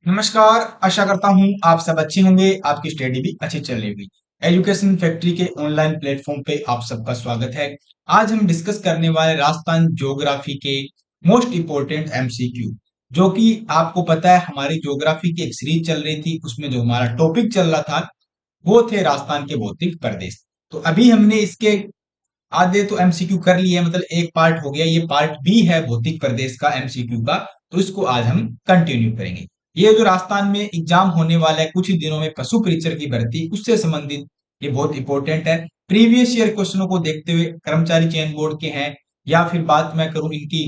नमस्कार। आशा करता हूँ आप सब अच्छे होंगे, आपकी स्टडी भी अच्छी चल रही होगी। एजुकेशन फैक्ट्री के ऑनलाइन प्लेटफॉर्म पे आप सबका स्वागत है। आज हम डिस्कस करने वाले राजस्थान ज्योग्राफी के मोस्ट इम्पोर्टेंट एमसीक्यू, जो कि आपको पता है हमारी ज्योग्राफी की एक सीरीज चल रही थी, उसमें जो हमारा टॉपिक चल रहा था वो थे राजस्थान के भौतिक प्रदेश। तो अभी हमने इसके आधे तो एमसीक्यू कर लिए, मतलब एक पार्ट हो गया, ये पार्ट बी है भौतिक प्रदेश का एमसीक्यू का। तो इसको आज हम कंटिन्यू करेंगे। ये जो राजस्थान में एग्जाम होने वाला है कुछ ही दिनों में, पशु परीक्षक की भर्ती, उससे संबंधित ये बहुत इंपॉर्टेंट है। प्रीवियस ईयर क्वेश्चनों को देखते हुए कर्मचारी चयन बोर्ड के हैं या फिर बात मैं करूं इनकी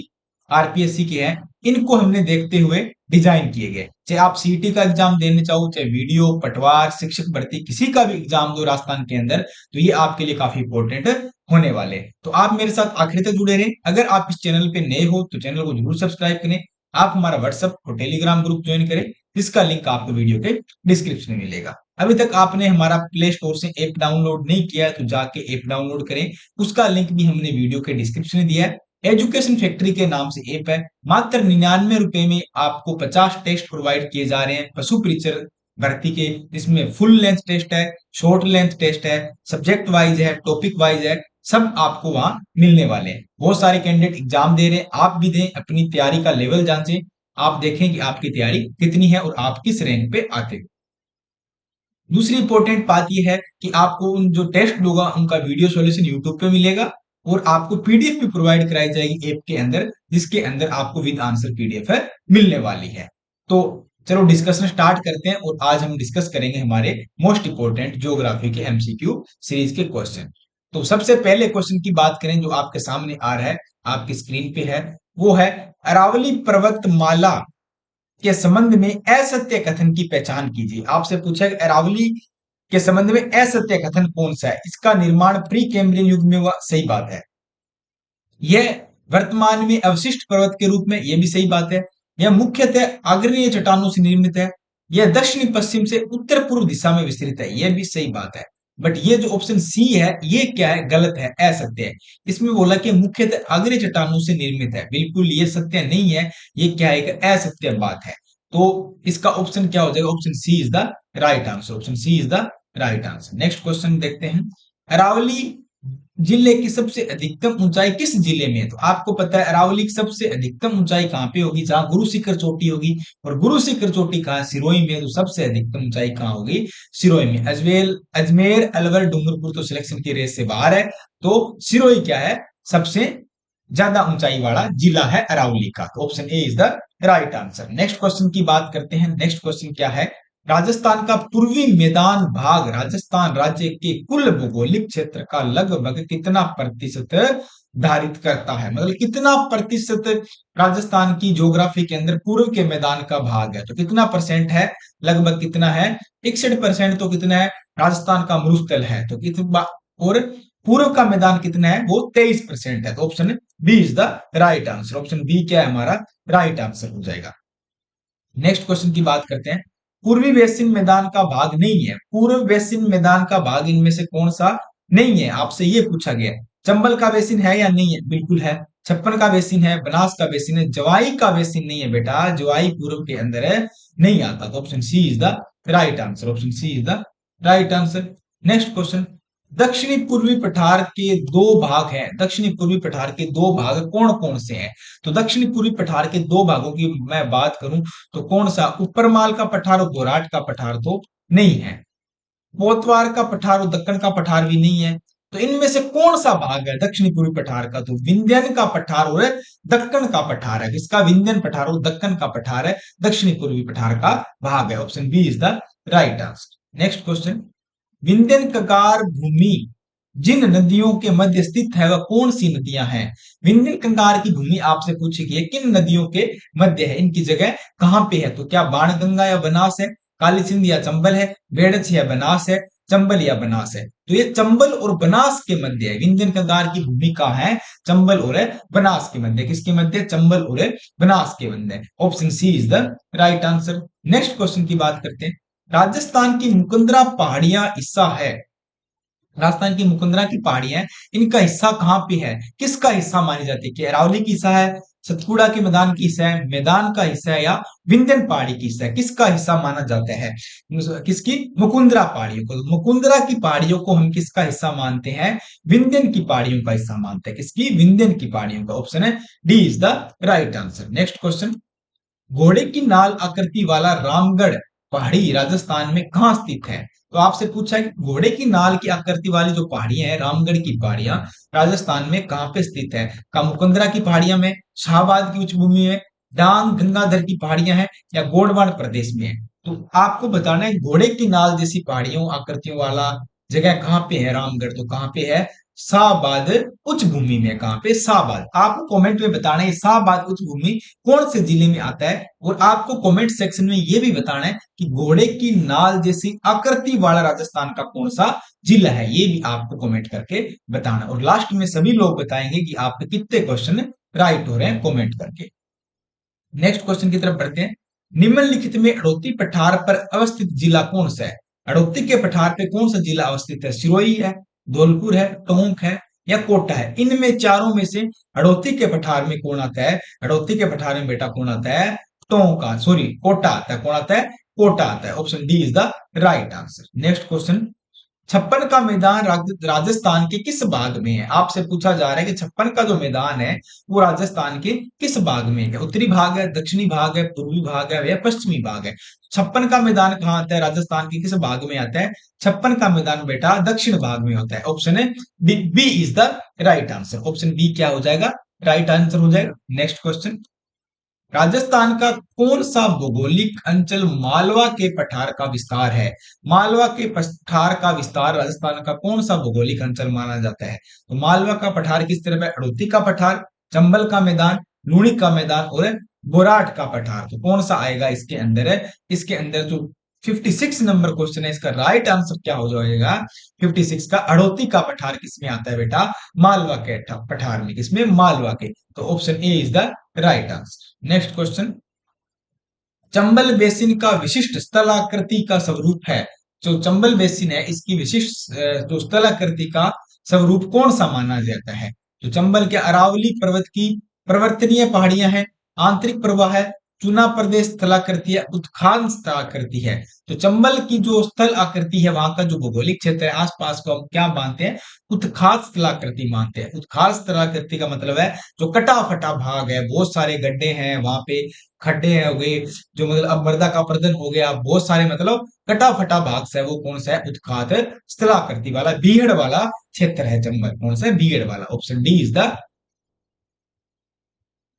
आरपीएससी के हैं, इनको हमने देखते हुए डिजाइन किए गए। चाहे आप सीटी का एग्जाम देने चाहो, चाहे वीडियो पटवार शिक्षक भर्ती किसी का भी एग्जाम दो राजस्थान के अंदर, तो ये आपके लिए काफी इंपॉर्टेंट होने वाले हैं। तो आप मेरे साथ आखिर तक जुड़े रहें। अगर आप इस चैनल पे नए हो तो चैनल को जरूर सब्सक्राइब करें। आप हमारा व्हाट्सएप और टेलीग्राम ग्रुप ज्वाइन करें, जिसका लिंक आपको वीडियो के डिस्क्रिप्शन में मिलेगा। अभी तक आपने हमारा प्ले स्टोर से ऐप डाउनलोड नहीं किया है तो जाके ऐप डाउनलोड करें, उसका लिंक भी हमने वीडियो के डिस्क्रिप्शन में दिया है। एजुकेशन फैक्ट्री के नाम से ऐप है। मात्र 99 रुपए में आपको 50 टेस्ट प्रोवाइड किए जा रहे हैं पशु परीक्षक भर्ती के, जिसमें फुल लेंथ टेस्ट है, शॉर्ट लेंथ टेस्ट है, सब्जेक्ट वाइज है, टॉपिक वाइज है, सब आपको वहां मिलने वाले हैं। बहुत सारे कैंडिडेट एग्जाम दे रहे हैं, आप भी दें, अपनी तैयारी का लेवल जांचें। आप देखें कि आपकी तैयारी कितनी है और आप किस रैंक पे आते हो। दूसरी इंपॉर्टेंट बात यह है कि आपको उन जो टेस्ट होगा उनका वीडियो सॉल्यूशन यूट्यूब पे मिलेगा और आपको पीडीएफ भी प्रोवाइड कराई जाएगी ऐप के अंदर, जिसके अंदर आपको विद आंसर पीडीएफ है मिलने वाली है। तो चलो डिस्कशन स्टार्ट करते हैं और आज हम डिस्कस करेंगे हमारे मोस्ट इंपोर्टेंट ज्योग्राफी के एमसीक्यू सीरीज के क्वेश्चन। तो सबसे पहले क्वेश्चन की बात करें जो आपके सामने आ रहा है, आपकी स्क्रीन पे है, वो है अरावली पर्वतमाला के संबंध में असत्य कथन की पहचान कीजिए। आपसे पूछा है अरावली के संबंध में असत्य कथन कौन सा है। इसका निर्माण प्री कैम्ब्रियन युग में हुआ, सही बात है। यह वर्तमान में अवशिष्ट पर्वत के रूप में, यह भी सही बात है। यह मुख्यतः आग्नेय चट्टानों से निर्मित है। यह दक्षिण पश्चिम से उत्तर पूर्व दिशा में विस्तृत है, यह भी सही बात है। बट ये जो ऑप्शन सी है ये क्या है, गलत है, असत्य है। इसमें बोला कि मुख्यतः आग्नेय चट्टानों से निर्मित है, बिल्कुल ये सत्य नहीं है, ये क्या है, एक असत्य बात है। तो इसका ऑप्शन क्या हो जाएगा, option C is the right answer. Option C is the right answer. Next question देखते हैं। अरावली जिले की सबसे अधिकतम ऊंचाई किस जिले में है। तो आपको पता है अरावली की सबसे अधिकतम ऊंचाई कहां पे होगी, जहां गुरु शिखर चोटी होगी। और गुरु शिखर चोटी कहां, सिरोही में। तो सबसे अधिकतम ऊंचाई कहां होगी, सिरोही में। अजमेर अलवर डूंगरपुर तो सिलेक्शन की रेस से बाहर है, तो सिरोही क्या है, सबसे ज्यादा ऊंचाई वाला जिला है अरावली का। तो option A is the right answer. Next question की बात करते हैं। नेक्स्ट क्वेश्चन क्या है, राजस्थान का पूर्वी मैदान भाग राजस्थान राज्य के कुल भौगोलिक क्षेत्र का लगभग कितना प्रतिशत धारित करता है, मतलब कितना प्रतिशत राजस्थान की ज्योग्राफी के अंदर पूर्व के मैदान का भाग है। तो कितना परसेंट है, लगभग कितना है, 61%। तो कितना है, राजस्थान का मरुस्थल है तो कितना, और पूर्व का मैदान कितना है, वो 23% है। तो option B is the right answer. Option B क्या है हमारा राइट आंसर हो जाएगा। नेक्स्ट क्वेश्चन की बात करते हैं। पूर्वी बेसिन मैदान का भाग नहीं है, पूर्व बेसिन मैदान का भाग इनमें से कौन सा नहीं है, आपसे ये पूछा गया है। चंबल का बेसिन है या नहीं है, बिल्कुल है। छप्पन का बेसिन है, बनास का बेसिन है, जवाई का बेसिन नहीं है बेटा, जवाई पूर्व के अंदर है, नहीं आता। तो option C is the right answer. Option C is the right answer. Next question, दक्षिणी पूर्वी पठार के दो भाग हैं, दक्षिणी पूर्वी पठार के दो भाग कौन कौन से हैं। तो दक्षिणी पूर्वी पठार के दो भागों की मैं बात करूं तो कौन सा, ऊपरमाल का पठार और दोराट का पठार तो नहीं है, पोतवार का पठार और दक्कन का पठार भी नहीं है। तो इनमें से कौन सा भाग है दक्षिणी पूर्वी पठार का, तो विंध्यन का पठार और दक्कन का पठार है। किसका, विंध्यन पठार और दक्कन का पठार है, दक्षिणी पूर्वी पठार का भाग है। Option B is the right answer. Next question, Vindhyan कंकार भूमि जिन नदियों के मध्य स्थित है वह कौन सी नदियां हैं। विंध्यन कंकार की भूमि आपसे पूछी गई है किन नदियों के मध्य है, इनकी जगह कहां पे है। तो क्या बाणगंगा या बनास है, काली सिंध या चंबल है, बेड़च या बनास है, चंबल या बनास है। तो ये चंबल और बनास के मध्य है। विंध्यन कंकार की भूमि कहां है, चंबल और बनास के मध्य। किसके मध्य, चंबल और बनास के मध्य। Option C is the right answer. Next question की बात करते हैं। राजस्थान की मुकुंदरा पहाड़ियां हिस्सा है, राजस्थान की मुकुंदरा की पहाड़ियां, इनका हिस्सा कहां पे है, किसका हिस्सा मानी जाती है, कि अरावली की हिस्सा है, सतपुड़ा के मैदान की हिस्सा है, मैदान का हिस्सा है, या विंध्यन पहाड़ी की हिस्सा है? किसका हिस्सा माना जाता है? किसकी? मुकुंदरा पहाड़ियों को। मुकुंदरा की पहाड़ियों को हम किसका हिस्सा मानते हैं? विंध्यन की पहाड़ियों का हिस्सा मानते हैं। किसकी? विंध्यन की पहाड़ियों का। ऑप्शन है D is the right answer. Next question, घोड़े की नाल आकृति वाला रामगढ़ पहाड़ी राजस्थान में कहां स्थित है? तो आपसे पूछा है कि घोड़े की नाल की आकृति वाली जो पहाड़ियां हैं, रामगढ़ की पहाड़ियां राजस्थान में कहां पे स्थित है? का मुकुंदरा की पहाड़ियां में, शाहबाद की उच्च भूमि में, डांग गंगाधर की पहाड़ियां हैं, या गोंडवाना प्रदेश में है? तो आपको बताना है घोड़े की नाल जैसी पहाड़ियों आकृतियों वाला जगह कहां पे है रामगढ़? तो कहां पे है? शाहबाद उच्च भूमि में। कहां पे? शाहबाद। आपको कमेंट में बताना है शाहबाद उच्च भूमि कौन से जिले में आता है, और आपको कमेंट सेक्शन में यह भी बताना है कि घोड़े की नाल जैसी आकृति वाला राजस्थान का कौन सा जिला है, ये भी आपको कमेंट करके बताना। और लास्ट में सभी लोग बताएंगे कि आपके कितने क्वेश्चन राइट हो रहे हैं कमेंट करके। नेक्स्ट क्वेश्चन की तरफ बढ़ते हैं। निम्नलिखित में हड़ौती पठार पर अवस्थित जिला कौन सा है? हड़ौती के पठार पे कौन सा जिला अवस्थित है? सिरोही है, धौलपुर है, टोंक है, या कोटा है? इनमें चारों में से हड़ौती के पठार में कौन आता है? हड़ौती के पठार में बेटा कौन आता है? टोंक का, सॉरी, कोटा आता है। कौन आता है? कोटा आता है। Option D is the right answer. Next question, छप्पन का मैदान राजस्थान के किस भाग में है? आपसे पूछा जा रहा है कि छप्पन का जो मैदान है वो राजस्थान के किस भाग में है? उत्तरी भाग है, दक्षिणी भाग है, पूर्वी भाग है, या पश्चिमी भाग है? छप्पन का मैदान कहाँ आता है? राजस्थान के किस भाग में आता है? छप्पन का मैदान बेटा दक्षिण भाग में होता है। ऑप्शन है B is the right answer. Option B क्या हो जाएगा? राइट आंसर हो जाएगा। नेक्स्ट क्वेश्चन, राजस्थान का कौन सा भौगोलिक अंचल मालवा के पठार का विस्तार है? मालवा के पठार का विस्तार राजस्थान का कौन सा भौगोलिक अंचल माना जाता है? तो मालवा का पठार किस तरफ है? हड़ौती का पठार, चंबल का मैदान, लूणी का मैदान, और बोराट का पठार। तो कौन सा आएगा इसके अंदर? है इसके अंदर जो 56 नंबर क्वेश्चन है, इसका राइट आंसर क्या हो जाएगा? 56 का हड़ौती का पठार किसमें आता है बेटा? मालवा के पठार में। किसमें? मालवा के। तो option A is the right answer. Next question, Chambal basin का विशिष्ट स्थलाकृति का स्वरूप है? जो चंबल बेसिन है इसकी विशिष्ट जो स्थलाकृति का स्वरूप कौन सा माना जाता है? तो चंबल के अरावली पर्वत की पर्वतनीय पहाड़ियां हैं, आंतरिक प्रवाह है, चुना प्रदेश स्थलाकृति है, उत्खान स्थलाकृति है? तो चंबल की जो स्थल आकृति है, वहां का जो भौगोलिक क्षेत्र है आसपास को हम क्या मानते हैं? उत्खान स्थलाकृति मानते हैं। उत्खान स्थलाकृति का मतलब है जो कटा फटा भाग है, बहुत सारे गड्ढे हैं वहां पे, खड्डे हो गए, जो मतलब अब मृदा का अपरदन हो गया, बहुत सारे मतलब कटा फटा भाग से, वो कौन सा है? उत्खात स्थलाकृति वाला, बीहड़ वाला क्षेत्र है चंबल। कौन सा है? बीहड़ वाला। Option D is the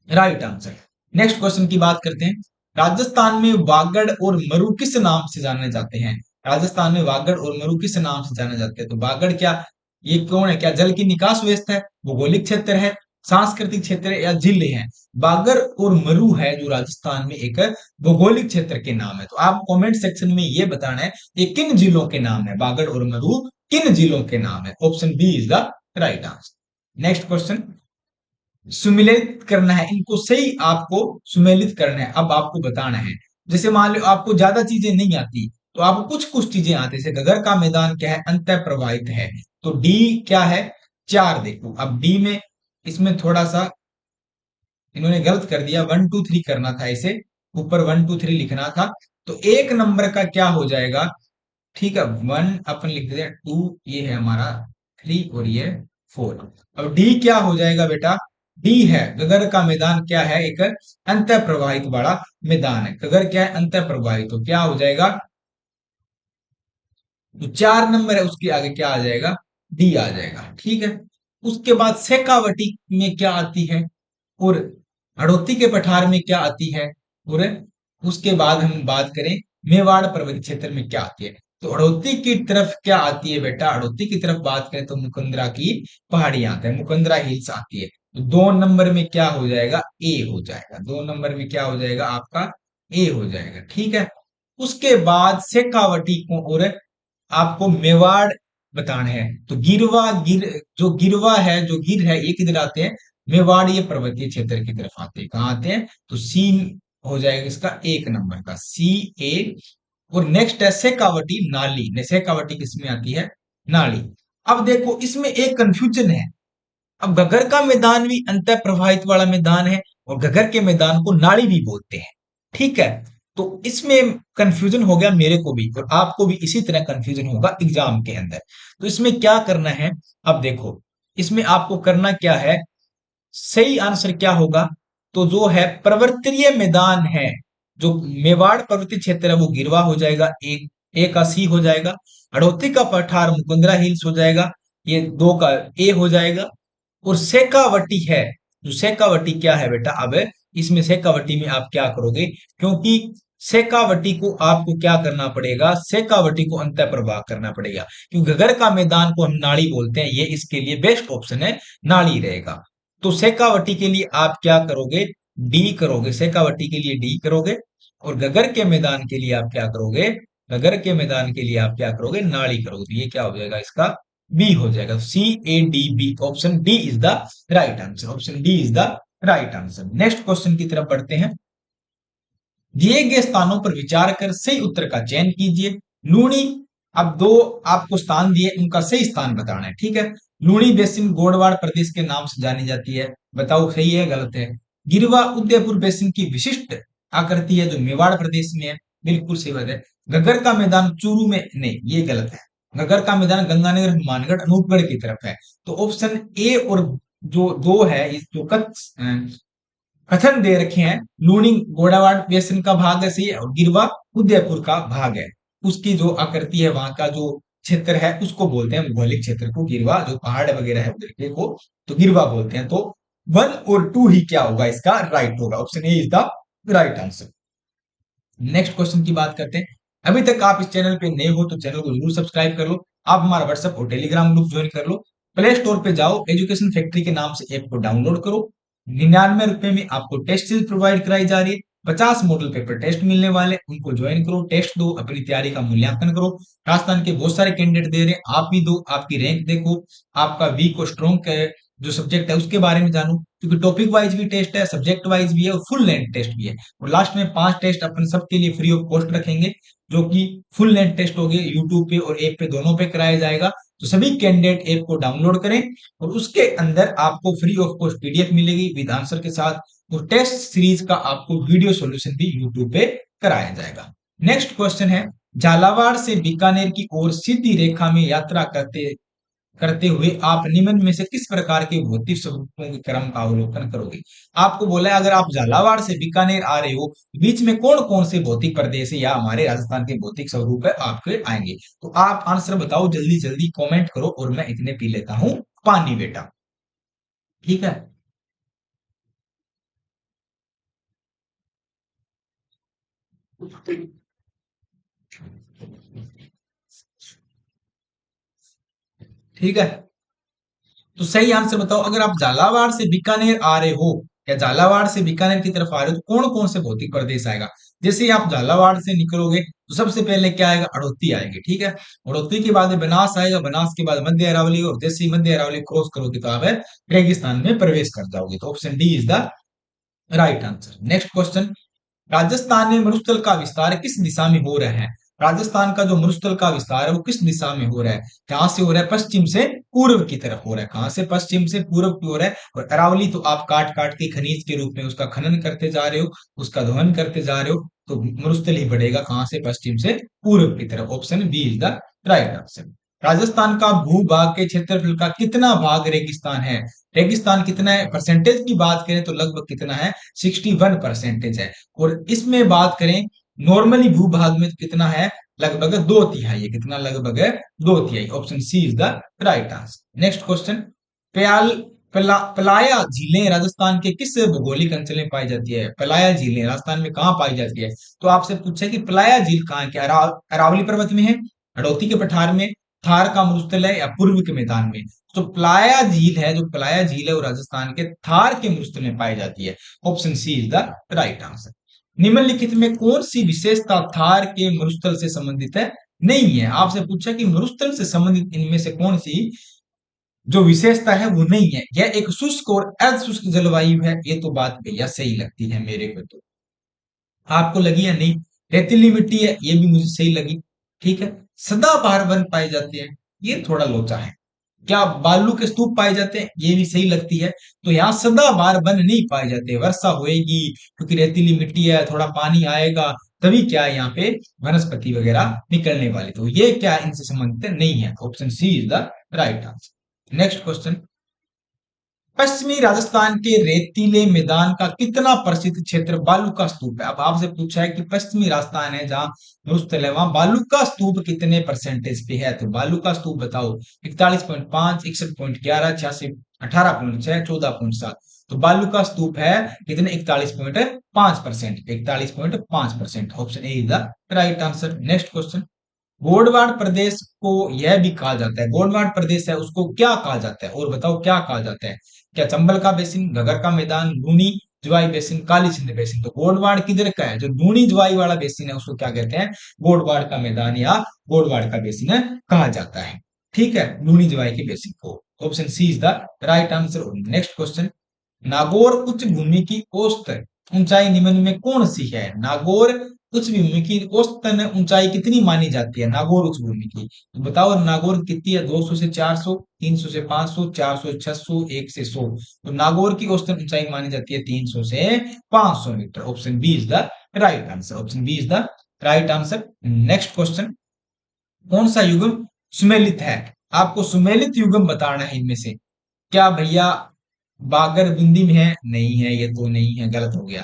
right answer. Next question की बात करते हैं। राजस्थान में वागड़ और मरु किस नाम से जाने जाते हैं? राजस्थान में वागड़ और मरु किस नाम से जाने जाते हैं? तो वागड़ क्या, ये कौन है? क्या जल की निकास व्यवस्था है, भौगोलिक क्षेत्र है, सांस्कृतिक क्षेत्र है, या जिले हैं? बागर और मरु है जो राजस्थान में एक भौगोलिक क्षेत्र के नाम है। तो आप कमेंट सेक्शन में ये बताना है ये किन जिलों के नाम है? बागड़ और मरु किन जिलों के नाम है? Option B is the right answer. Next question, सुमेलित करना है, इनको सही आपको सुमेलित करना है। अब आपको बताना है, जैसे मान लो आपको ज्यादा चीजें नहीं आती तो आपको कुछ कुछ चीजें आती, जैसे गगर का मैदान क्या है? अंत प्रवाहित है। तो डी क्या है? 4। देखो अब डी में इसमें थोड़ा सा इन्होंने गलत कर दिया, 1 2 3 करना था, इसे ऊपर 1 2 3 लिखना था। तो एक नंबर का क्या हो जाएगा? ठीक है, 1 अपन लिख देते हैं, 2 ये है हमारा, 3 और ये 4। अब डी क्या हो जाएगा बेटा? डी है गगर का मैदान, क्या है? एक अंत प्रवाहित वाला मैदान है। गगर क्या है? अंत प्रवाहित। तो क्या हो जाएगा? जो 4 नंबर है उसके आगे क्या आ जाएगा? डी आ जाएगा। ठीक है, उसके बाद शेखावटी में क्या आती है, और हड़ौती के पठार में क्या आती है, और उसके बाद हम बात करें मेवाड़ पर्वत क्षेत्र में क्या आती है? तो हड़ौती की तरफ क्या आती है बेटा? हड़ौती की तरफ बात करें तो मुकंदरा की पहाड़ियां आते हैं, मुकंदरा हिल्स आती है। तो 2 नंबर में क्या हो जाएगा? ए हो जाएगा। 2 नंबर में क्या हो जाएगा आपका? ए हो जाएगा। ठीक है, उसके बाद शेखावटी को और आपको मेवाड़ बताना है। तो जो गिरवा है, जो गिर है, ये किधर आते हैं? मेवाड़, ये पर्वतीय क्षेत्र की तरफ आते हैं। कहाँ आते हैं? तो सी हो जाएगा इसका 1 नंबर का, सी ए। और नेक्स्ट है शेखावटी नाली। शेखावटी किसमें आती है? नाली। अब देखो इसमें एक कंफ्यूजन है। अब गगर का मैदान भी अंत प्रवाहित वाला मैदान है, और घगर के मैदान को नाड़ी भी बोलते हैं। ठीक है, तो इसमें कंफ्यूजन हो गया मेरे को भी और आपको भी इसी तरह कंफ्यूजन होगा एग्जाम के अंदर। तो इसमें क्या करना है, अब देखो इसमें आपको करना क्या है, सही आंसर क्या होगा, तो जो है पर्वतीय मैदान है, जो मेवाड़ पर्वतीय क्षेत्र है वो गिरवा हो जाएगा, एक का सी हो जाएगा। हड़ौती का पठार मुकुंदरा हिल्स हो जाएगा, ये दो का ए हो जाएगा। और शेखावटी है, जो शेखावटी क्या है बेटा, अब इसमें शेखावटी में आप क्या करोगे, क्योंकि शेखावटी को आपको क्या करना पड़ेगा, शेखावटी को अंत प्रवाह करना पड़ेगा, क्योंकि घगर का मैदान को हम नाड़ी बोलते हैं, ये इसके लिए बेस्ट ऑप्शन है, नाड़ी रहेगा। तो शेखावटी के लिए आप क्या करोगे, डी करोगे, शेखावटी के लिए डी करोगे। और घगर के मैदान के लिए आप क्या करोगे, घगर के मैदान के लिए आप क्या करोगे, नाड़ी करोगे। तो ये क्या हो जाएगा, इसका बी हो जाएगा। C A D B, option D is the right answer, option D is the right answer. Next question की तरफ बढ़ते हैं। दिए गए स्थानों पर विचार कर सही उत्तर का चयन कीजिए। लूणी, अब दो आपको स्थान दिए, उनका सही स्थान बताना है। ठीक है, लूणी बेसिन गोडवाड़ प्रदेश के नाम से जानी जाती है, बताओ सही है गलत है। गिरवा उदयपुर बेसिन की विशिष्ट आकृति है, जो मेवाड़ प्रदेश में है, बिल्कुल सही बात है। घग्गर का मैदान चूरू में, नहीं ये गलत है, घग्गर का मैदान गंगानगर हनुमानगढ़ अनूपगढ़ की तरफ है। तो ऑप्शन ए और जो दो है, इस जो कथन दे रखे हैं, लूनी गोडावाड़ बेसिन का भाग है सही है, और गिरवा उदयपुर का भाग है। उसकी जो आकृति है, वहां का जो क्षेत्र है, उसको बोलते हैं भौगोलिक क्षेत्र को गिरवा, जो पहाड़ वगैरह है उधर के को तो गिरवा बोलते हैं। तो 1 और 2 ही क्या होगा, इसका राइट होगा, option A is the right answer. Next question की बात करते हैं। अभी तक आप इस चैनल पे नए हो तो चैनल को जरूर सब्सक्राइब कर लो, आप हमारा व्हाट्सएप और टेलीग्राम ग्रुप ज्वाइन कर लो। प्ले स्टोर पे जाओ, एजुकेशन फैक्ट्री के नाम से ऐप को डाउनलोड करो। 99 रुपए में आपको टेस्ट सीरीज प्रोवाइड कराई जा रही है, 50 मॉडल पेपर टेस्ट मिलने वाले, उनको ज्वाइन करो, टेस्ट दो, अपनी तैयारी का मूल्यांकन करो। राजस्थान के बहुत सारे कैंडिडेट दे रहे हैं, आप भी दो, आपकी रैंक देखो, आपका वीक और स्ट्रॉन्ग जो सब्जेक्ट है उसके बारे में जानो, क्योंकि टॉपिक वाइज भी टेस्ट है, सब्जेक्ट वाइज भी है और फुल लेंथ टेस्ट भी है। और लास्ट में 5 टेस्ट अपन सबके लिए फ्री ऑफ कॉस्ट रखेंगे, जो कि फुल लेंथ टेस्ट हो गए, यूट्यूब पे और ऐप पे दोनों पे कराया जाएगा। तो सभी कैंडिडेट ऐप को डाउनलोड करें और उसके अंदर आपको फ्री ऑफ कॉस्ट पीडीएफ मिलेगी विद आंसर के साथ, और टेस्ट सीरीज का आपको वीडियो सॉल्यूशन भी यूट्यूब पे कराया जाएगा। नेक्स्ट क्वेश्चन है, झालावाड़ से बीकानेर की ओर सीधी रेखा में यात्रा करते करते हुए आप निम्न में से किस प्रकार के भौतिक स्वरूपों के क्रम का अवलोकन करोगे। आपको बोला है, अगर आप झालावाड़ से बीकानेर आ रहे हो, बीच में कौन कौन से भौतिक प्रदेश है या हमारे राजस्थान के भौतिक स्वरूप है आपके आएंगे। तो आप आंसर बताओ, जल्दी जल्दी कमेंट करो, और मैं इतने पी लेता हूं पानी बेटा। ठीक है, ठीक है, तो सही आंसर बताओ, अगर आप झालावाड़ से बीकानेर आ रहे हो या झालावाड़ से बीकानेर की तरफ आ रहे हो, तो कौन कौन से भौतिक प्रदेश आएगा। जैसे ही आप झालावाड़ से निकलोगे तो सबसे पहले क्या आएगा, हड़ौती आएगी। ठीक है, हड़ौती के बाद बनास आएगा, बनास के बाद मध्य अरावली, और जैसे ही मध्य अरावली क्रॉस करोगे तो आप रेगिस्तान में प्रवेश कर जाओगे। तो option D is the right answer. Next question, Rajasthan में मरुस्थल का विस्तार किस दिशा में हो रहा है। राजस्थान का जो मरुस्थल का विस्तार है वो किस दिशा में हो रहा है, कहां से हो रहा है, पश्चिम से पूर्व की तरफ हो रहा है। कहां से, पश्चिम से पूर्व की हो रहा है। और अरावली तो आप काट काट के खनिज के रूप में उसका खनन करते जा रहे हो, उसका दोहन करते जा रहे हो, तो मरुस्थल ही बढ़ेगा कहां से, पश्चिम से पूर्व की तरफ। Option B is the right answer. Rajasthan का भूभाग के क्षेत्रफल का कितना भाग रेगिस्तान है। रेगिस्तान कितना है, परसेंटेज की बात करें तो लगभग कितना है, 61% है। और इसमें बात करें नॉर्मली भूभाग में तो कितना है, लगभग 2/3 है। कितना, लगभग 2/3। Option C is the right answer. Next question, प्याल पलाया झीलें राजस्थान के किस भौगोलिक अंचल में पाई जाती है। पलाया झीलें राजस्थान में कहाँ पाई जाती है। तो आपसे पूछा है कि पलाया झील कहाँ है, क्या अरावली पर्वत में है, हड़ौती के पठार में, थार का मरुस्थल है, या पूर्व के मैदान में। तो प्लाया झील है, जो प्लाया झील है वो राजस्थान के थार के मरुस्थल में पाई जाती है। Option C is the right answer. निम्नलिखित में कौन सी विशेषता थार के मरुस्थल से संबंधित है, नहीं है। आपसे पूछा कि मरुस्थल से संबंधित इनमें से कौन सी जो विशेषता है वो नहीं है। यह एक शुष्क और अर्ध शुष्क जलवायु है, ये तो बात भैया सही लगती है मेरे को। तो आपको लगी या नहीं, रेतीली मिट्टी है, ये भी मुझे सही लगी। ठीक है, सदाबहार वन पाए जाते हैं, ये थोड़ा लोचा है। क्या बालू के स्तूप पाए जाते हैं? ये भी सही लगती है। तो यहाँ सदाबहार वन नहीं पाए जाते, वर्षा होएगी क्योंकि रेतीली मिट्टी है, थोड़ा पानी आएगा, तभी क्या है यहाँ पे वनस्पति वगैरह निकलने वाली। तो ये क्या इनसे संबंधित नहीं है। Option C is the right answer. Next question, पश्चिमी राजस्थान के रेतीले मैदान का कितना प्रसिद्ध क्षेत्र बालू का स्तूप है? अब आपसे पूछा है कि पश्चिमी राजस्थान है जहाँ मरुस्थल है, वहां बालू का स्तूप कितने परसेंटेज पे है? तो बालू का स्तूप बताओ। 41.5, 61.11, 86, 18.6, 14.7। तो बालू का स्तूप है कितने? 41.5%। 41.5%। Option A is the right answer. Next question, Godwar प्रदेश को यह भी कहा जाता है, गोडवाड़ प्रदेश है उसको क्या कहा जाता है? और बताओ क्या कहा जाता है? क्या चंबल का बेसिन, घगर का मैदान, लूनी ज्वाई बेसिन, काली सिंध बेसिन? तो गोडवाड़ किधर का है? जो लूनी ज्वाई वाला बेसिन है उसको क्या कहते हैं? गोडवाड़ का मैदान या गोडवाड़ का बेसिन है कहा जाता है। ठीक है, लूनी ज्वाई के बेसिन को। Option C is the right answer. Next question, Nagaur उच्च भूमि की औसत ऊंचाई निम्न में कौन सी है? नागौर उच्च भूमि की औसतन ऊंचाई कितनी मानी जाती है नागौर उच्च भूमि की? तो बताओ नागौर कितनी है? 200 से 400, 300 से 500, 400 से 600, 1 से 100। तो नागौर की औसतन ऊंचाई मानी जाती है 300 से 500 metre. Option B is the right answer. Option B is the right answer. Next question, कौन सा युगम सुमेलित है? आपको सुमेलित युगम बताना है इनमें से। क्या भैया बागर बिंदी में है? नहीं है, ये तो नहीं है, गलत हो गया।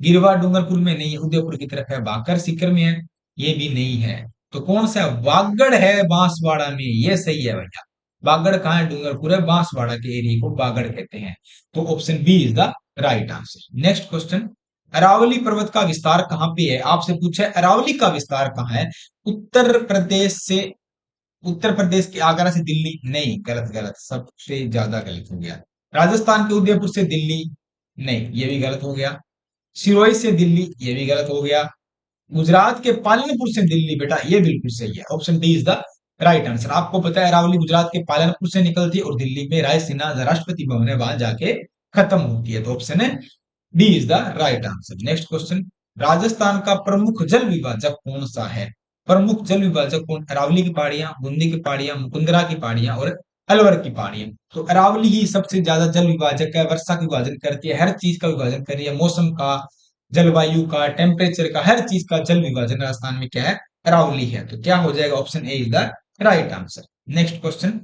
गिरवा डूंगरपुर में नहीं है, उदयपुर की तरफ है। बाकर सीकर में है, ये भी नहीं है। तो कौन सा है? बागड़ है बांसवाड़ा में, ये सही है भैया। बागड़ कहाँ है? डूंगरपुर है, बांसवाड़ा के एरिया को बागड़ कहते हैं। तो option B is the right answer. Next question, Aravalli पर्वत का विस्तार कहाँ पे है? आपसे पूछा है अरावली का विस्तार कहाँ है? उत्तर प्रदेश से, उत्तर प्रदेश के आगरा से दिल्ली? नहीं, गलत गलत, सबसे ज्यादा गलत हो गया। राजस्थान के उदयपुर से दिल्ली? नहीं, ये भी गलत हो गया। सिरोही से दिल्ली? ये भी गलत हो गया। गुजरात के पालनपुर से दिल्ली? बेटा ये बिल्कुल सही है। Option D is the right answer. आपको पता है अरावली गुजरात के पालनपुर से निकलती है और दिल्ली में रायसीना राष्ट्रपति भवन है वहां जाके खत्म होती है। तो ऑप्शन है D is the right answer. Next question, Rajasthan का प्रमुख जल विभाजक कौन सा है? प्रमुख जल विभाजक कौन? अरावली की पहाड़ियां, बूंदी की पहाड़ियां, मुकुंदरा की पहाड़ियां और अलवर की पहाड़ियां। तो अरावली ही सबसे ज्यादा जल विभाजक है, वर्षा का विभाजन करती है, हर चीज का विभाजन कर रही है, मौसम का, जलवायु का, टेम्परेचर का, हर चीज का जल विभाजन राजस्थान में क्या है? अरावली है। तो क्या हो जाएगा? Option A is the right answer. Next question,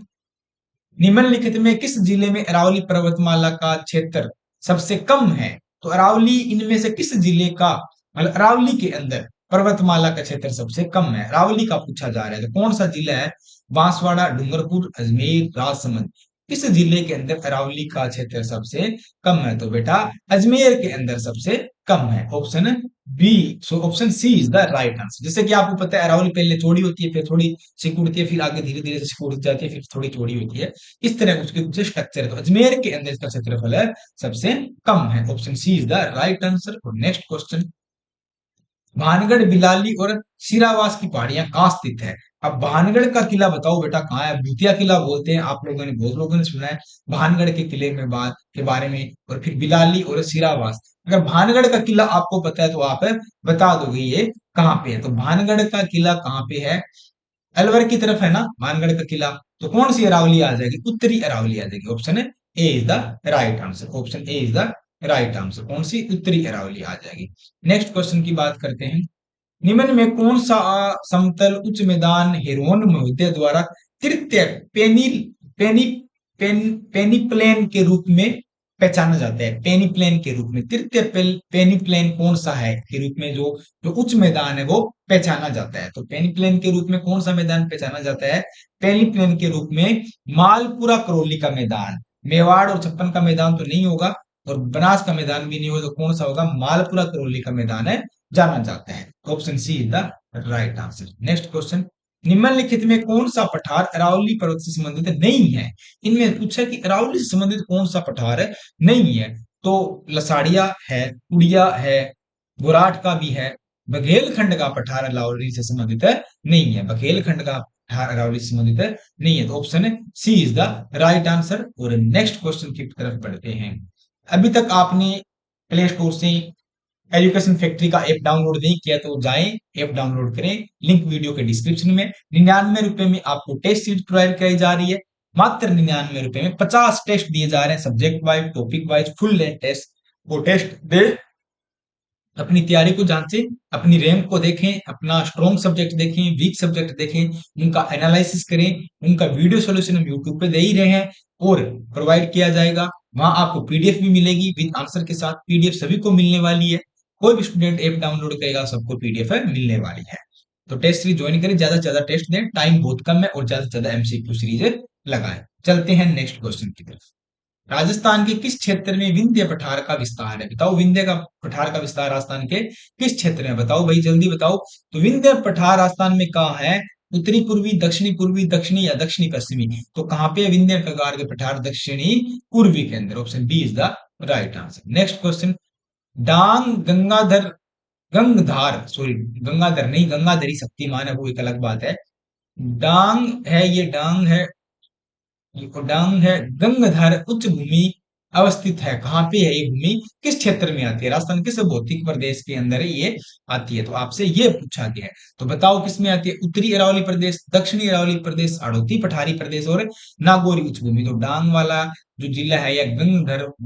निम्नलिखित में किस जिले में अरावली पर्वतमाला का क्षेत्र सबसे कम है? तो अरावली इनमें से किस जिले का, मतलब अरावली के अंदर पर्वतमाला का क्षेत्र सबसे कम है? अरावली का पूछा जा रहा है, तो कौन सा जिला है? बांसवाड़ा, डूंगरपुर, अजमेर, राजसमंद? किस जिले के अंदर अरावली का क्षेत्र सबसे कम है? तो बेटा अजमेर के अंदर सबसे कम है। Option B, so option C is the right answer. जैसे कि आपको पता है अरावली पहले चौड़ी होती है, फिर थोड़ी सिकुड़ती है, फिर आगे धीरे धीरे से सिकुड़ जाती है, फिर थोड़ी चौड़ी होती है। इस तरह उसके कुछ स्ट्रक्चर है। तो अजमेर के अंदर इसका क्षेत्रफल है सबसे कम है। Option C is the right answer. और नेक्स्ट क्वेश्चन, भानगढ़, बिलाली और सिरावास की पहाड़ियां कहाँ स्थित है? अब भानगढ़ का किला बताओ बेटा कहाँ है? भूतिया किला बोलते हैं, आप लोगों ने, बहुत लोगों ने सुना है भानगढ़ के किले में बात के बारे में। और फिर बिलाली और सिरावास, अगर भानगढ़ का किला आपको पता है तो आप बता दोगे ये कहाँ पे है। तो भानगढ़ का किला कहाँ पे है? अलवर की तरफ है ना भानगढ़ का किला। तो कौन सी अरावली आ जाएगी? उत्तरी अरावली आ जाएगी। ऑप्शन है A is the right answer. Option A is the right answer. कौन सी? उत्तरी अरावली आ जाएगी। नेक्स्ट क्वेश्चन की बात करते हैं, निम्न में कौन सा समतल उच्च मैदान हेरोन महोदय द्वारा तृतीय पेनी पेनी पेन पेनीप्लेन के रूप में पहचाना जाता है? पेनीप्लेन के रूप में तृतीय पेनीप्लेन कौन सा है के रूप में जो जो उच्च मैदान है वो पहचाना जाता है? तो पेनीप्लेन के रूप में कौन सा मैदान पहचाना जाता है? पेनीप्लेन के रूप में मालपुरा करौली का मैदान। मेवाड़ और छप्पन का मैदान तो नहीं होगा, और बनास का मैदान भी नहीं होगा, तो कौन सा होगा? मालपुरा करौली का मैदान है जाना जाता है। Option C is the right answer. Next question, निम्नलिखित में कौन सा पठार अरावली पर्वत से संबंधित नहीं है? इनमें पूछा कि अरावली से संबंधित कौन सा पठार है नहीं है? तो लसाड़िया है, उड़िया है, बुराट का भी है, बघेलखंड का पठार अरावली से संबंधित है नहीं है। बघेलखंड का पठार अरावली से संबंधित है नहीं है। तो ऑप्शन है सी इज द राइट आंसर। और नेक्स्ट क्वेश्चन की तरफ बढ़ते हैं। अभी तक आपने प्ले स्टोर से एजुकेशन फैक्ट्री का ऐप डाउनलोड नहीं किया तो जाएं, ऐप डाउनलोड करें, लिंक वीडियो के डिस्क्रिप्शन में। 99 रुपए में आपको टेस्ट सीट प्रोवाइड कराई जा रही है। मात्र 99 रुपए में 50 टेस्ट दिए जा रहे हैं, subject wise, topic wise, full test. वो टेस्ट दे, अपनी तैयारी को जांचें, अपनी रैंक को देखें, अपना स्ट्रॉन्ग सब्जेक्ट देखें, वीक सब्जेक्ट देखें, उनका एनालिसिस करें। उनका वीडियो सॉल्यूशन हम यूट्यूब पे दे ही रहे हैं और प्रोवाइड किया जाएगा। वहां आपको पीडीएफ भी मिलेगी विद आंसर के साथ। पीडीएफ सभी को मिलने वाली है, कोई भी स्टूडेंट ऐप डाउनलोड करेगा सबको पीडीएफ मिलने वाली है। तो टेस्ट सीरीज ज्वाइन करें, ज्यादा से ज्यादा टेस्ट दें, टाइम बहुत कम है, और ज्यादा से ज्यादा एमसीक्यू सीरीज लगाएं। चलते हैं नेक्स्ट क्वेश्चन की तरफ। राजस्थान के किस क्षेत्र में विंध्य पठार का विस्तार है? बताओ, विंध्य का पठार का विस्तार राजस्थान के किस क्षेत्र में? बताओ भाई, जल्दी बताओ। तो विंध्य पठार राजस्थान में कहाँ है? उत्तरी पूर्वी, दक्षिणी पूर्वी, दक्षिणी या दक्षिणी पश्चिमी? तो कहाँ पे विंध्य प्रकार के पठार? दक्षिणी पूर्वी के अंदर। Option B is the right answer. Next question. Dang Gangadhar, Gangdhar, sorry Gangadhar नहीं, गंगाधरी शक्तिमान है, वो एक अलग बात है। डांग है, ये डांग है, डांग है, गंगधर उच्च भूमि अवस्थित है। कहाँ पे है ये भूमि? किस क्षेत्र में आती है? राजस्थान किस भौतिक प्रदेश के अंदर है ये आती है? तो आपसे ये पूछा गया है। तो बताओ किस में आती है? उत्तरी अरावली प्रदेश, दक्षिणी अरावली प्रदेश, हाड़ौती पठारी प्रदेश और नागौरी उच्च भूमि। तो डांग वाला जो जिला है या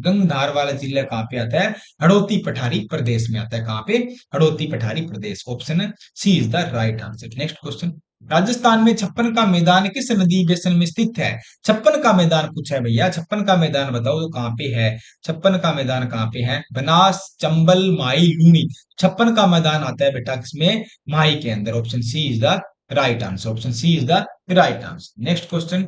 गंगधार वाला जिला कहाँ पे आता है? हाड़ौती पठारी प्रदेश में आता है। कहाँ पे? हाड़ौती पठारी प्रदेश। Option C is the right answer. Next question. Rajasthan में छप्पन का मैदान किस नदी बेसिन में स्थित है? छप्पन का मैदान पूछा है भैया, छप्पन का मैदान बताओ तो कहाँ पे है? छप्पन का मैदान कहाँ पे है? बनास, चंबल, माही, लूनी। छप्पन का मैदान आता है बेटा किसमें? माही के अंदर। Option C is the right answer. Option C is the right answer. Next question.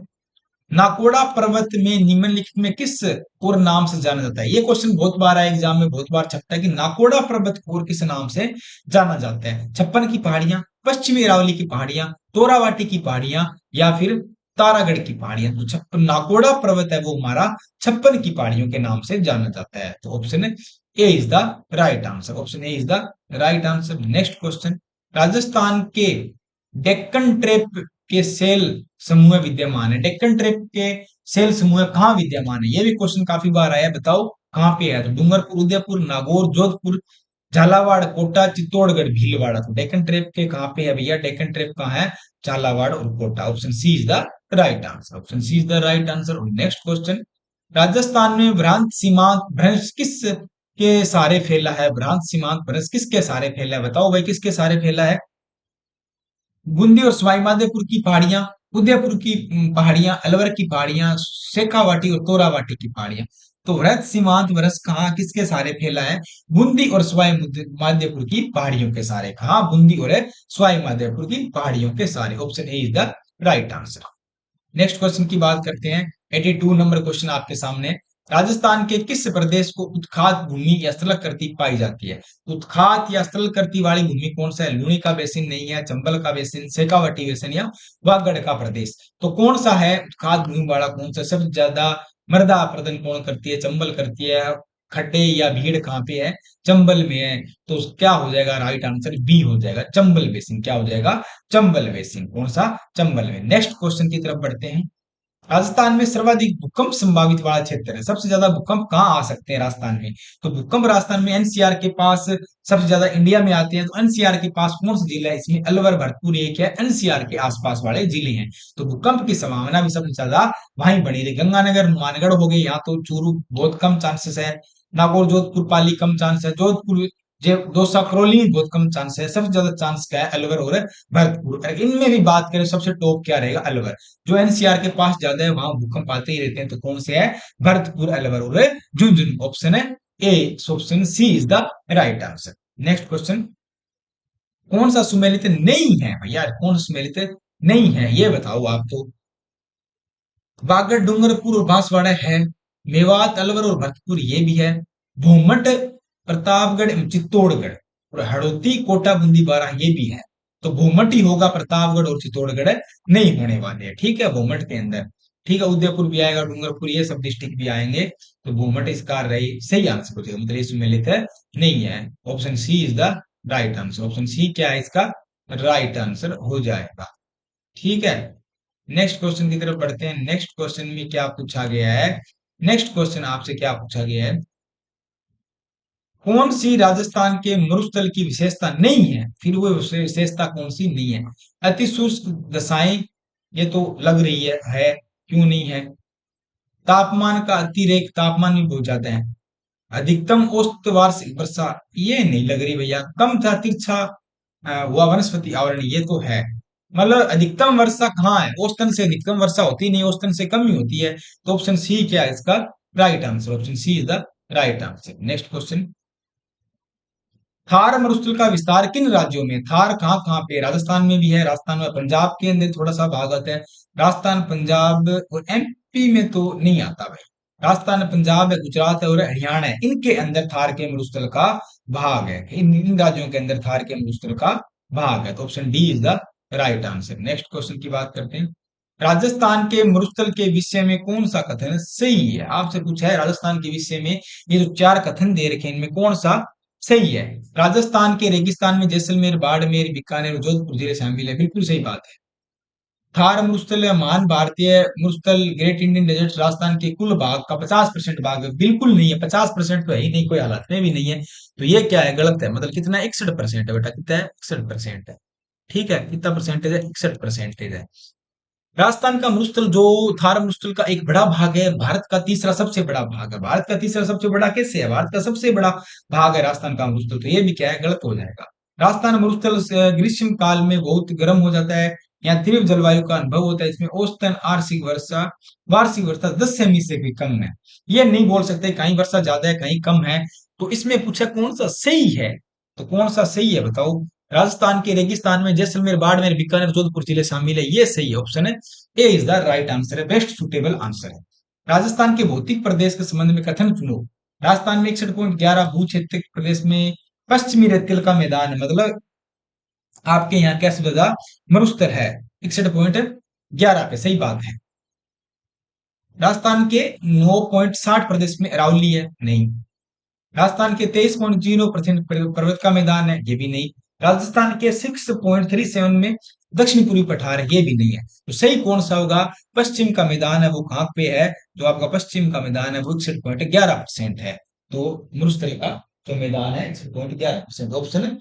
Nakoda पर्वत में निम्नलिखित में किस और नाम से जाना जाता है? ये क्वेश्चन बहुत बार आया एग्जाम में, बहुत बार छपता है कि नाकोड़ा पर्वत को और किस नाम से जाना जाता है? छप्पन की पहाड़ियां, पश्चिमी अरावली की पहाड़ियां, तोरावाटी की पहाड़ियां, या फिर तारागढ़ की पहाड़ियां? तो छप्पन नाकोड़ा पर्वत है वो हमारा छप्पन की पहाड़ियों के नाम से जाना जाता है। तो option A is the right answer. Option A is the right answer. Next question. Rajasthan के डेक्कन ट्रेप के सेल समूह विद्यमान है। डेक्कन ट्रेप के सेल समूह कहाँ विद्यमान है? ये भी क्वेश्चन काफी बार आया है, बताओ कहाँ पे है? तो डूंगरपुर, उदयपुर, नागौर, जोधपुर, झालावाड़, कोटा, चित्तौड़गढ़, भीलवाड़ा। तो डेक्कन ट्रेप के कहाँ पे है भैया? डेक्कन ट्रेप कहाँ है? झालावाड़ और Kota. Option C is the right answer. Option C is the right answer. Next question. Rajasthan में भ्रांत सीमांत भ्रंश किस के सारे फैला है? भ्रांत सीमांत भ्रंश किसके सारे फैला है? बताओ भाई, किसके सारे फैला है? बूंदी और सवाई माधोपुर की पहाड़ियां, उदयपुर की पहाड़ियां, अलवर की पहाड़ियां, शेखावाटी और तोरावाटी की पहाड़ियां। तो वृहद सीमांत वर्ष कहाँ किसके सारे फैला है? बूंदी और सवाई माधोपुर की पहाड़ियों के सारे। कहा? बूंदी और सवाई माधोपुर की पहाड़ियों के सारे। Option A is the right answer. Next question की बात करते हैं। 82 नंबर क्वेश्चन आपके सामने। राजस्थान के किस प्रदेश को उत्खात भूमि या स्थलकृति पाई जाती है? उत्खात या स्थलकृति वाली भूमि कौन सा है? लूणी का बेसिन नहीं है, चंबल का बेसिन, शेखावटी बेसिन या वागड़ का प्रदेश? तो कौन सा है उत्खात भूमि वाला? कौन सा सबसे ज्यादा मृदा अपरदन कौन करती है? चंबल करती है। खड्डे या भीड़ कहाँ पे है? चंबल में है। तो क्या हो जाएगा? राइट आंसर बी हो जाएगा, चंबल बेसिन। क्या हो जाएगा? चंबल बेसिन। कौन सा? चंबल में। नेक्स्ट क्वेश्चन की तरफ बढ़ते हैं। राजस्थान में सर्वाधिक भूकंप संभावित वाला क्षेत्र है। सबसे ज्यादा भूकंप कहाँ आ सकते हैं राजस्थान में? तो भूकंप राजस्थान में एनसीआर के पास सबसे ज्यादा इंडिया में आते हैं। तो एनसीआर के पास कौन सा जिला है? इसमें अलवर, भरतपुर एक है, एनसीआर के आसपास वाले जिले हैं। तो भूकंप की संभावना भी सबसे ज्यादा वहीं बनी रही। गंगानगर, मानगढ़ हो गए, यहाँ तो चूरू बहुत कम चांसेस है। नागौर, जोधपुर, पाली कम चांस है। जोधपुर, दौसा, करौली बहुत कम चांस है। सबसे ज्यादा चांस क्या है? अलवर और भरतपुर। इनमें भी बात करें सबसे टॉप क्या रहेगा? अलवर। जो एनसीआर के पास ज्यादा है वहां भूकंप आते ही रहते हैं। तो कौन से है? भरतपुर, अलवर और झुंझुनू। ऑप्शन है A, option C is the right answer. Next question. कौन सा सुमेलित नहीं है भैया? कौन सुमेलित नहीं है ये बताओ आप। तो बागड़, डूंगरपुर और बांसवाड़ा है। मेवात, अलवर और भरतपुर ये भी है। भूमट, प्रतापगढ़, चित्तौड़गढ़ और हड़ौती, कोटा, बूंदी, बारां ये भी है। तो भूमट ही होगा, प्रतापगढ़ और चित्तौड़गढ़ नहीं होने वाले हैं। ठीक है, भूमट के अंदर। ठीक है, उदयपुर भी आएगा, डूंगरपुर, ये सब डिस्ट्रिक्ट भी आएंगे। तो भूमट इसका रही सही आंसर हो जाएगा, मतलब इसमें लिखित है नहीं है। Option C is the right answer. Option C क्या है इसका? राइट आंसर हो जाएगा। ठीक है, नेक्स्ट क्वेश्चन की तरफ बढ़ते हैं। नेक्स्ट क्वेश्चन में क्या पूछा गया है? नेक्स्ट क्वेश्चन आपसे क्या पूछा गया है? कौन सी राजस्थान के मरुस्थल की विशेषता नहीं है? फिर वो विशेषता कौन सी नहीं है? अति शुष्क दशाएं, ये तो लग रही है। क्यों नहीं है? तापमान का अतिरेक, तापमान भी बहुत ज्यादा है। अधिकतम औसत वार्षिक वर्षा, ये नहीं लग रही भैया। कम था तिरछा हुआ वनस्पति आवरण, ये तो है। मतलब अधिकतम वर्षा कहाँ है? औसतन से अधिकतम वर्षा होती नहीं, औसतन से कम ही होती है। तो ऑप्शन सी क्या है इसका right answer? Option C is the right answer. Next question, Thar मरुस्थल का विस्तार किन राज्यों में? थार कहाँ कहाँ पे? राजस्थान में भी है, राजस्थान में पंजाब के अंदर थोड़ा सा भाग आता है। राजस्थान, पंजाब और एमपी में तो नहीं आता भाई। राजस्थान, पंजाब है, गुजरात है और हरियाणा है, इनके अंदर थार के मरुस्थल का भाग है। इन राज्यों के अंदर थार के मरुस्थल का भाग है। तो option D is the right answer. Next question की बात करते हैं, राजस्थान के मरुस्थल के विषय में कौन सा कथन सही है? आपसे पूछा है राजस्थान के विषय में, ये जो चार कथन दे रखे हैं इनमें कौन सा सही है? राजस्थान के रेगिस्तान में जैसलमेर, बाड़मेर, बीकानेर और जोधपुर जिले शामिल है, बिल्कुल सही बात है। थार मरुस्थल है, महान भारतीय मरुस्थल, ग्रेट इंडियन डेजर्ट राजस्थान के कुल भाग का 50% भाग है, बिल्कुल नहीं है। 50% तो है ही नहीं, कोई हालत में भी नहीं है। तो ये क्या है? गलत है। मतलब कितना? 61% है बेटा। कितना है? 61% है। ठीक है, कितना परसेंटेज है? 61% है। राजस्थान का मरुस्थल जो थार मरुस्थल का एक बड़ा भाग है, भारत का तीसरा सबसे बड़ा भाग है। भारत का तीसरा सबसे बड़ा कैसे है? भारत का सबसे बड़ा भाग है राजस्थान का मरुस्थल। तो ये भी क्या है? गलत हो जाएगा। राजस्थान मरुस्थल ग्रीष्म काल में बहुत गर्म हो जाता है, यहाँ तीव्र जलवायु का अनुभव होता है। इसमें औसतन वार्षिक वर्षा 10 सेमी से भी कम है। ये नहीं बोल सकते कहीं वर्षा ज्यादा है कहीं कम है। तो इसमें पूछा कौन सा सही है, तो कौन सा सही है बताओ? राजस्थान के रेगिस्तान में जैसलमेर, बाड़मेर, बीकानेर, जोधपुर जिले शामिल है, ये सही ऑप्शन है। A is the right answer है, बेस्ट सुटेबल आंसर है। राजस्थान के भौतिक प्रदेश के संबंध में कथन चुनो। राजस्थान में 61.11 भू क्षेत्र प्रदेश में पश्चिमी रेतिल का मैदान है, मतलब आपके यहाँ क्या सुविधा मरुस्थल है 61.11 पे, सही बात है। राजस्थान के 9.60 प्रदेश में अरावली है, नहीं। राजस्थान के 23.0% पर्वत का मैदान है, ये भी नहीं। राजस्थान के 6.37 में दक्षिण पूर्वी पठार है, ये भी नहीं है। तो सही कौन सा होगा? पश्चिम का मैदान है, वो कहाँ पे है? जो आपका पश्चिम का मैदान है वो 61.11% है। तो मरुस्थल का जो मैदान है 61.11%, option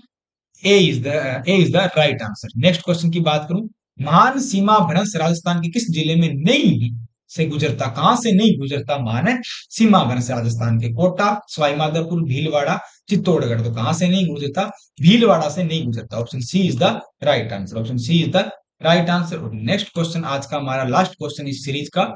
A is the right answer. Next question की बात करूं, महान सीमा भ्रंश राजस्थान के किस जिले में नहीं से गुजरता? कहां से नहीं गुजरता महान सीमा भ्रंश राजस्थान के? कोटा, सवाईमाधोपुर, भीलवाड़ा, चित्तौड़गढ़। तो कहां से नहीं गुजरता? भीलवाड़ा से नहीं गुजरता। Option C is the right answer. Option C is the right answer. Next question, आज का हमारा लास्ट क्वेश्चन इस सीरीज का,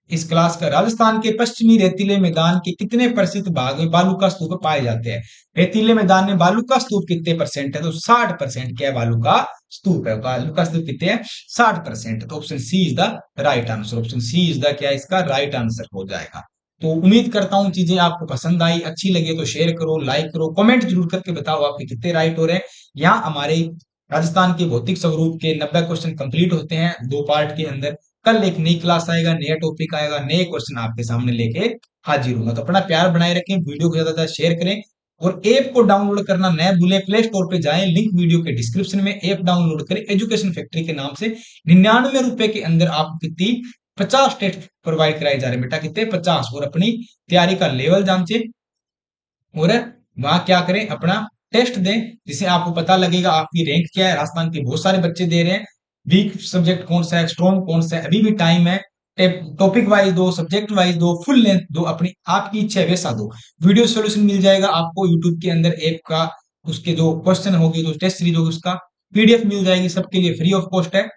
इस क्लास का, राजस्थान के पश्चिमी रेतीले मैदान के कितने प्रसिद्ध भाग में बालू का स्तूप पाए जाते हैं? रेतीले मैदान में बालू का स्तूप कितने परसेंट है? तो 60% क्या है? बालू का स्तूप है। बालू का स्तूप कितने हैं? 60%। तो option C is the right answer. Option C is the क्या, इसका राइट आंसर हो जाएगा। तो उम्मीद करता हूं चीजें आपको पसंद आई, अच्छी लगे तो शेयर करो, लाइक करो, कमेंट जरूर करके बताओ आपके कितने राइट हो रहे हैं। यहाँ हमारे राजस्थान के भौतिक स्वरूप के 90 क्वेश्चन कंप्लीट होते हैं 2 पार्ट के अंदर। कल एक नई क्लास आएगा, नया टॉपिक आएगा, नए क्वेश्चन आपके सामने लेके हाजिर होगा। तो अपना प्यार बनाए रखें, वीडियो को ज्यादा ज्यादा शेयर करें और ऐप को डाउनलोड करना न भूलें। प्ले स्टोर पे जाएं, लिंक वीडियो के डिस्क्रिप्शन में। ऐप डाउनलोड करें एजुकेशन फैक्ट्री के नाम से। 99 रुपए के अंदर आपको कितनी 50 टेस्ट प्रोवाइड कराए जा रहे हैं बेटा, कितने 50। और अपनी तैयारी का लेवल जांचे और वहां क्या करें, अपना टेस्ट दें, जिससे आपको पता लगेगा आपकी रैंक क्या है। राजस्थान के बहुत सारे बच्चे दे रहे हैं। वीक सब्जेक्ट कौन सा है, स्ट्रॉन्ग कौन सा है, अभी भी टाइम है। टॉपिक वाइज दो, सब्जेक्ट वाइज दो, फुल लेंथ दो, अपनी आपकी इच्छा है वैसा दो। वीडियो सॉल्यूशन मिल जाएगा आपको यूट्यूब के अंदर ऐप का, उसके जो क्वेश्चन होगी, जो टेस्ट सीरीज होगी, उसका पीडीएफ मिल जाएगी, सबके लिए फ्री ऑफ कॉस्ट है।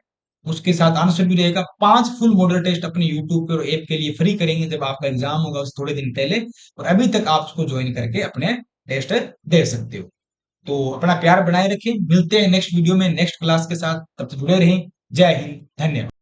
उसके साथ आंसर भी रहेगा। 5 फुल मॉडल टेस्ट अपने यूट्यूब पे और ऐप के लिए फ्री करेंगे जब आपका एग्जाम होगा उस थोड़े दिन पहले। और अभी तक आप उसको ज्वाइन करके अपने टेस्ट दे सकते हो। तो अपना प्यार बनाए रखें, मिलते हैं नेक्स्ट वीडियो में नेक्स्ट क्लास के साथ, तब तक जुड़े रहें। जय हिंद, धन्यवाद।